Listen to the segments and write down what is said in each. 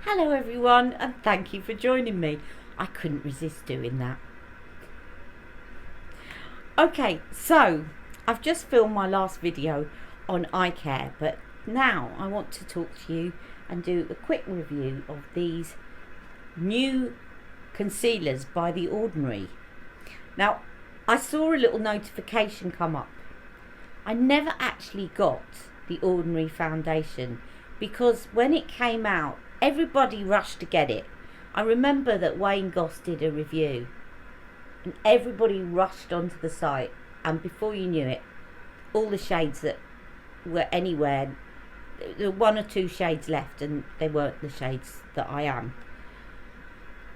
Hello everyone, and thank you for joining me. I couldn't resist doing that. Okay, so I've just filmed my last video on eye care, but now I want to talk to you and do a quick review of these new concealers by The Ordinary. Now, I saw a little notification come up. I never actually got The Ordinary foundation because when it came out, everybody rushed to get it. I remember that Wayne Goss did a review and everybody rushed onto the site, and before you knew it, all the shades that were anywhere, there were one or two shades left and they weren't the shades that I am.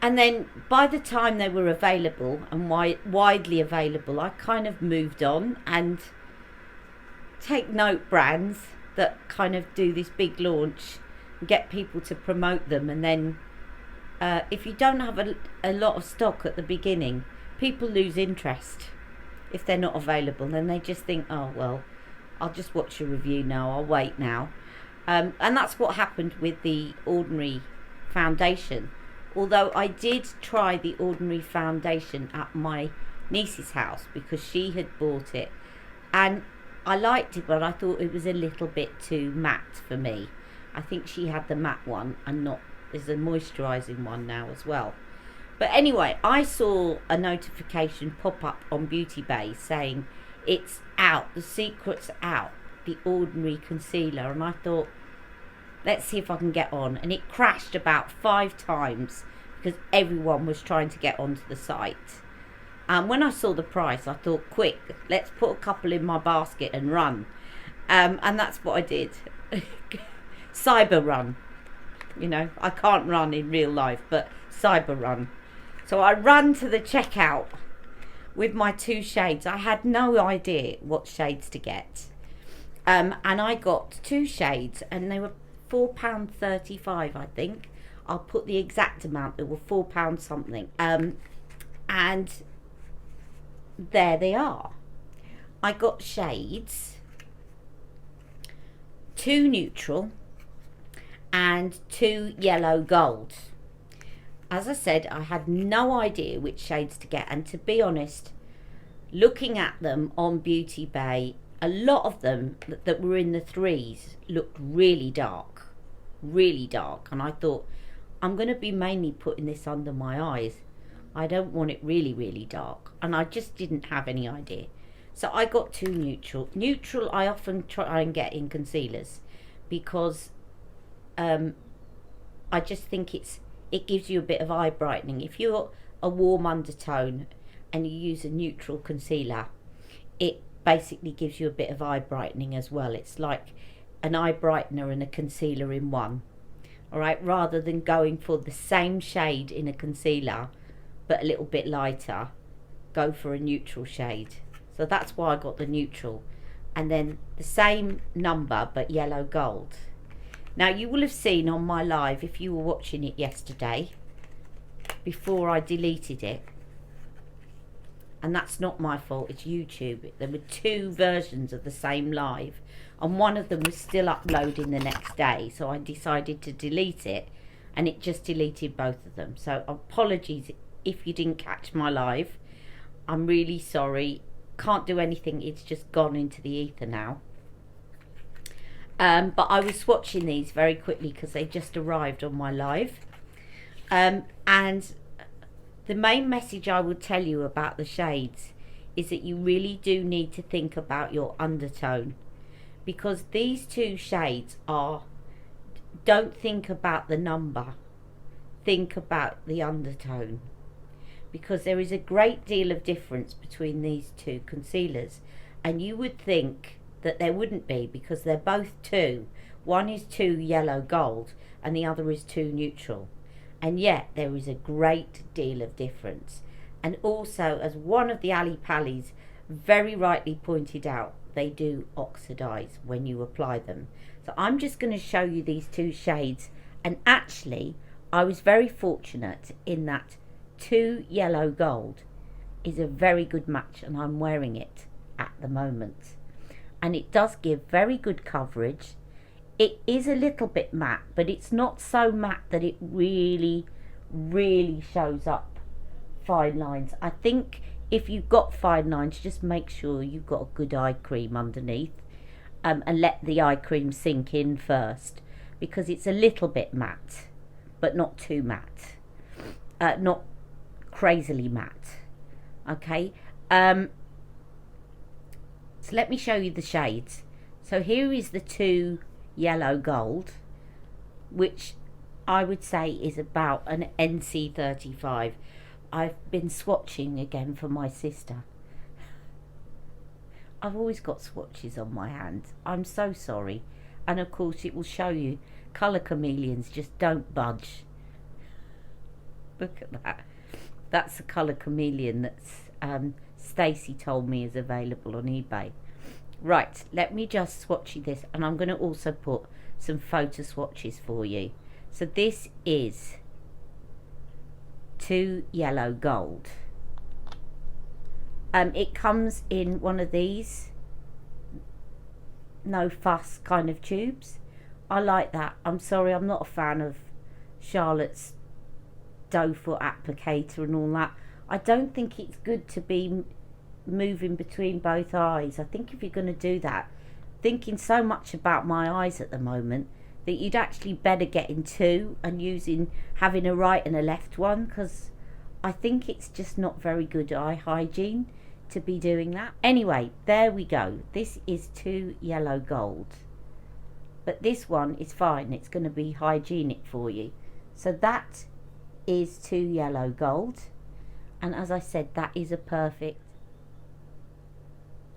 And then by the time they were available and widely available, I kind of moved on. And take note, brands that kind of do this big launch, get people to promote them, and then if you don't have a lot of stock at the beginning, people lose interest if they're not available. Then they just think, oh well, I'll just watch a review now, I'll wait now. And that's what happened with The Ordinary foundation. Although I did try The Ordinary foundation at my niece's house because she had bought it, and I liked it, but I thought it was a little bit too matte for me. I think she had the matte one, and there's a moisturising one now as well. But anyway, I saw a notification pop up on Beauty Bay saying it's out, the secret's out, The Ordinary concealer, and I thought, let's see if I can get on. And it crashed about 5 times because everyone was trying to get onto the site. And when I saw the price, I thought, quick, let's put a couple in my basket and run. And that's what I did. Cyber run. You know, I can't run in real life, but cyber run. So I ran to the checkout with my 2 shades. I had no idea what shades to get. And I got 2 shades, and they were £4.35, I think. I'll put the exact amount. They were £4 something. And there they are. I got shades, 2 neutral and 2 yellow gold. As I said, I had no idea which shades to get, and to be honest, looking at them on Beauty Bay, a lot of them that were in the 3s looked really dark, and I thought, I'm going to be mainly putting this under my eyes. I don't want it really dark, and I just didn't have any idea. So I got 2 neutral. Neutral I often try and get in concealers because I just think it gives you a bit of eye brightening. If you're a warm undertone and you use a neutral concealer, it basically gives you a bit of eye brightening as well. It's like an eye brightener and a concealer in one. Alright, rather than going for the same shade in a concealer but a little bit lighter, go for a neutral shade. So that's why I got the neutral. And then the same number but yellow gold. Now you will have seen on my live, if you were watching it yesterday, before I deleted it, and that's not my fault, it's YouTube. There were 2 versions of the same live, and one of them was still uploading the next day, so I decided to delete it, and it just deleted both of them. So apologies if you didn't catch my live. I'm really sorry. Can't do anything, it's just gone into the ether now. But I was swatching these very quickly because they just arrived on my live. And the main message I would tell you about the shades is that you really do need to think about your undertone, because these 2 shades don't think about the number, think about the undertone, because there is a great deal of difference between these 2 concealers, and you would think that there wouldn't be because they're both 2. One is 2 yellow gold and the other is 2 neutral, and yet there is a great deal of difference. And also, as one of the Ali Pallies very rightly pointed out, they do oxidize when you apply them. So I'm just going to show you these 2 shades, and actually I was very fortunate in that 2 yellow gold is a very good match, and I'm wearing it at the moment, and it does give very good coverage. It is a little bit matte, but it's not so matte that it really shows up fine lines. I think if you've got fine lines, just make sure you've got a good eye cream underneath, and let the eye cream sink in first, because it's a little bit matte, but not too matte, not crazily matte. Okay, so let me show you the shades. So here is the 2 yellow gold, which I would say is about an NC35. I've been swatching again for my sister. I've always got swatches on my hands. I'm so sorry. And of course it will show you colour chameleons just don't budge. Look at that. That's a colour chameleon that's Stacey told me is available on eBay. Right, let me just swatch you this, and I'm going to also put some photo swatches for you. So this is 2 yellow gold. It comes in one of these no fuss kind of tubes. I like that. I'm sorry, I'm not a fan of Charlotte's doe foot applicator and all that. I don't think it's good to be moving between both eyes. I think if you're going to do that, thinking so much about my eyes at the moment, that you'd actually better getting 2 and having a right and a left one, because I think it's just not very good eye hygiene to be doing that. Anyway, there we go. This is 2 yellow gold, but this one is fine. It's going to be hygienic for you. So that is 2 yellow gold, and as I said, that is a perfect.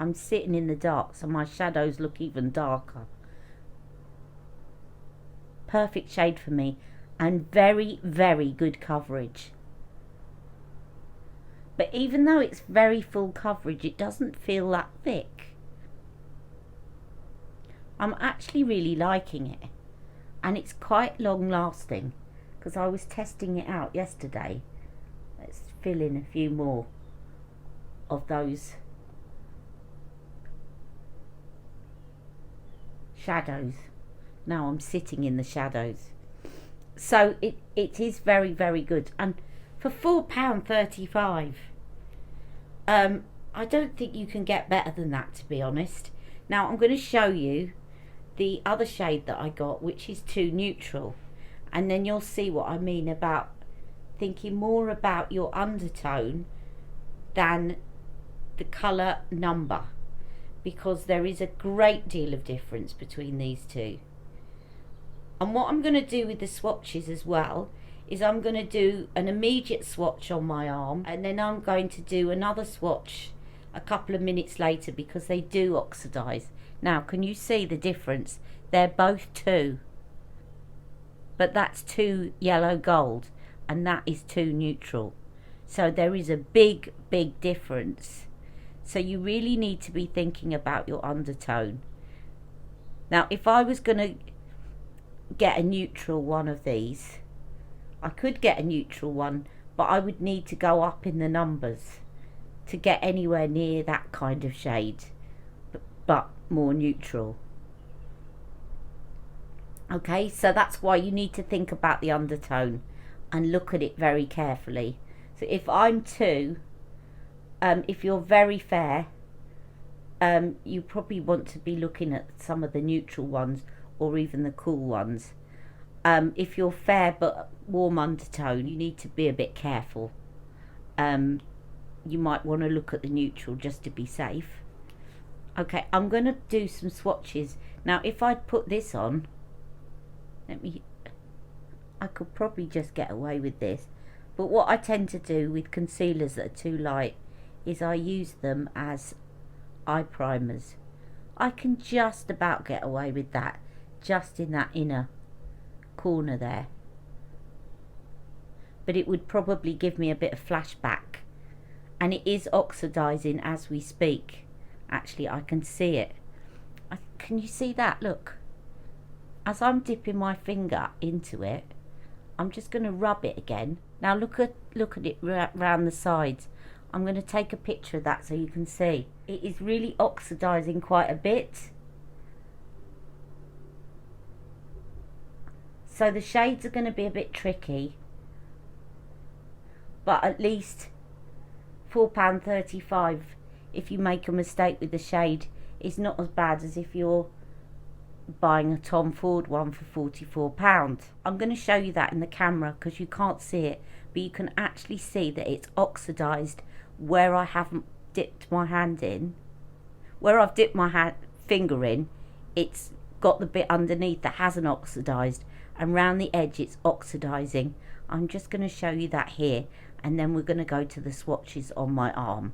I'm sitting in the dark, so my shadows look even darker. Perfect shade for me, and very good coverage. But even though it's very full coverage, it doesn't feel that thick. I'm actually really liking it, and it's quite long lasting, because I was testing it out yesterday. Let's fill in a few more of those shadows. Now I'm sitting in the shadows. So it is very good, and for £4.35, I don't think you can get better than that, to be honest. Now I'm going to show you the other shade that I got, which is 2 neutral, and then you'll see what I mean about thinking more about your undertone than the colour number, because there is a great deal of difference between these 2. And what I'm going to do with the swatches as well is I'm going to do an immediate swatch on my arm, and then I'm going to do another swatch a couple of minutes later, because they do oxidize. Now, can you see the difference? They're both 2, but that's 2 yellow gold and that is 2 neutral. So there is a big difference. So you really need to be thinking about your undertone. Now, if I was going to get a neutral one of these, I could get a neutral one, but I would need to go up in the numbers to get anywhere near that kind of shade, but more neutral. Okay, so that's why you need to think about the undertone and look at it very carefully. So if I'm 2, if you're very fair, you probably want to be looking at some of the neutral ones or even the cool ones. If you're fair but warm undertone, you need to be a bit careful. You might want to look at the neutral just to be safe. Okay, I'm going to do some swatches. Now, if I'd put this on, I could probably just get away with this. But what I tend to do with concealers that are too light is I use them as eye primers. I can just about get away with that, just in that inner corner there. But it would probably give me a bit of flashback. And it is oxidizing as we speak. Actually, I can see it. Can you see that? Look. As I'm dipping my finger into it, I'm just going to rub it again. Now look at it round the sides. I'm going to take a picture of that so you can see. It is really oxidizing quite a bit. So the shades are going to be a bit tricky, but at least £4.35 if you make a mistake with the shade is not as bad as if you're buying a Tom Ford one for £44. I'm going to show you that in the camera because you can't see it, but you can actually see that it's oxidized where I haven't dipped my hand in. Where I've dipped my finger in, it's got the bit underneath that hasn't oxidized, and round the edge it's oxidizing. I'm just going to show you that here, and then we're going to go to the swatches on my arm.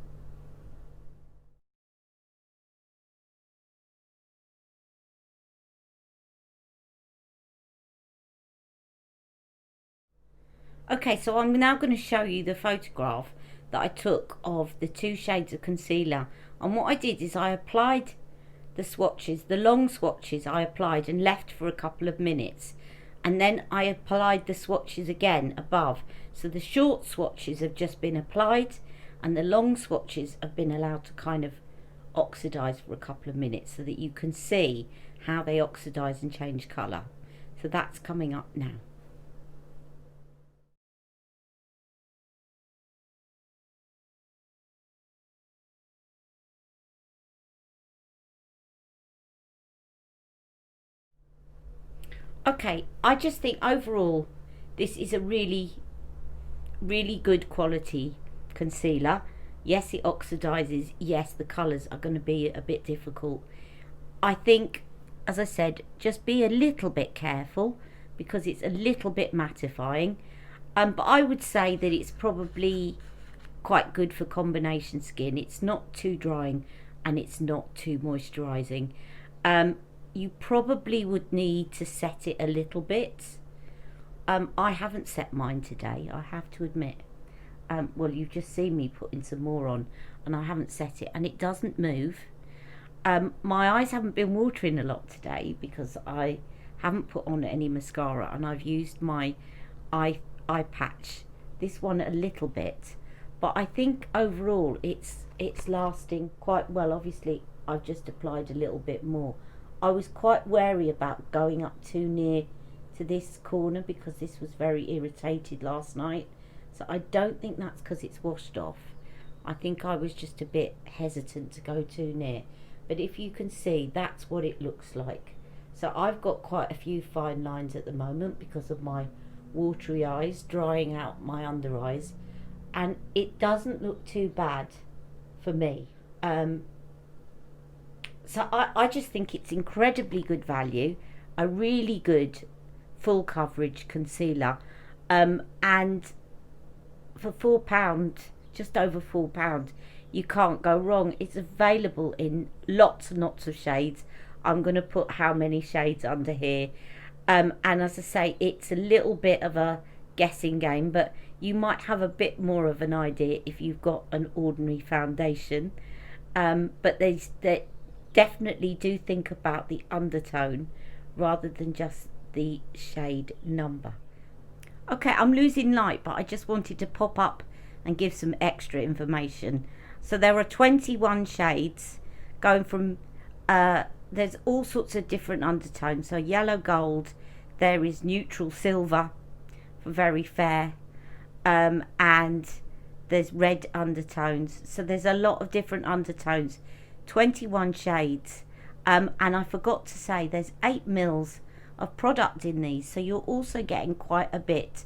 Okay, so I'm now going to show you the photograph that I took of the 2 shades of concealer. And what I did is I applied the swatches, the long swatches I applied and left for a couple of minutes. And then I applied the swatches again above. So the short swatches have just been applied and the long swatches have been allowed to kind of oxidize for a couple of minutes so that you can see how they oxidize and change colour. So that's coming up now. Okay, I just think overall this is a really good quality concealer. Yes, it oxidizes. Yes, the colours are going to be a bit difficult. I think, as I said, just be a little bit careful because it's a little bit mattifying. But I would say that it's probably quite good for combination skin. It's not too drying and it's not too moisturising. You probably would need to set it a little bit. I haven't set mine today, I have to admit. Well, you've just seen me putting some more on and I haven't set it and it doesn't move. My eyes haven't been watering a lot today because I haven't put on any mascara and I've used my eye patch, this one a little bit, but I think overall it's lasting quite well. Obviously I've just applied a little bit more. I was quite wary about going up too near to this corner because this was very irritated last night. So I don't think that's because it's washed off. I think I was just a bit hesitant to go too near. But if you can see, that's what it looks like. So I've got quite a few fine lines at the moment because of my watery eyes, drying out my under eyes. And it doesn't look too bad for me. So I just think it's incredibly good value, a really good full coverage concealer, and for £4, just over £4, you can't go wrong. It's available in lots and lots of shades. I'm going to put how many shades under here, and as I say, it's a little bit of a guessing game, but you might have a bit more of an idea if you've got an ordinary foundation. But they definitely do think about the undertone rather than just the shade number. Okay, I'm losing light, but I just wanted to pop up and give some extra information. So there are 21 shades going from there's all sorts of different undertones. So yellow gold, there is neutral silver for very fair, and there's red undertones. So there's a lot of different undertones, 21 shades, and I forgot to say there's 8 mils of product in these, so you're also getting quite a bit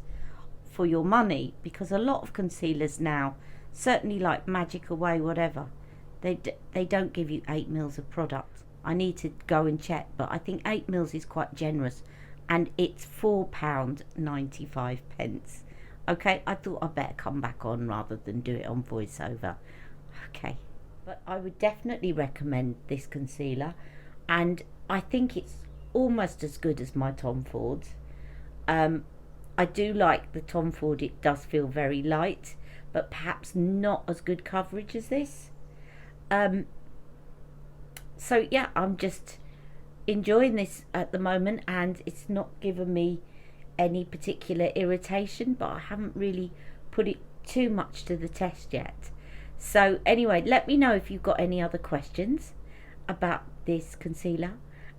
for your money, because a lot of concealers now, certainly like Magic Away, whatever, they don't give you 8 mils of product. I need to go and check, but I think 8 mils is quite generous, and it's £4.95. Okay, I thought I'd better come back on rather than do it on voiceover. Okay, but I would definitely recommend this concealer, and I think it's almost as good as my Tom Ford's. I do like the Tom Ford, it does feel very light, but perhaps not as good coverage as this. So yeah, I'm just enjoying this at the moment, and it's not given me any particular irritation, but I haven't really put it too much to the test yet. So anyway, let me know if you've got any other questions about this concealer,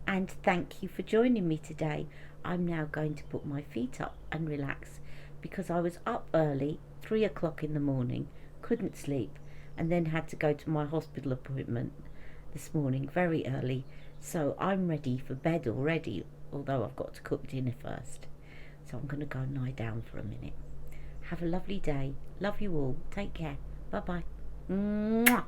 and thank you for joining me today. I'm now going to put my feet up and relax because I was up early, 3 o'clock in the morning, couldn't sleep, and then had to go to my hospital appointment this morning very early. So I'm ready for bed already, although I've got to cook dinner first. So I'm going to go and lie down for a minute. Have a lovely day. Love you all. Take care. Bye bye. Mwah.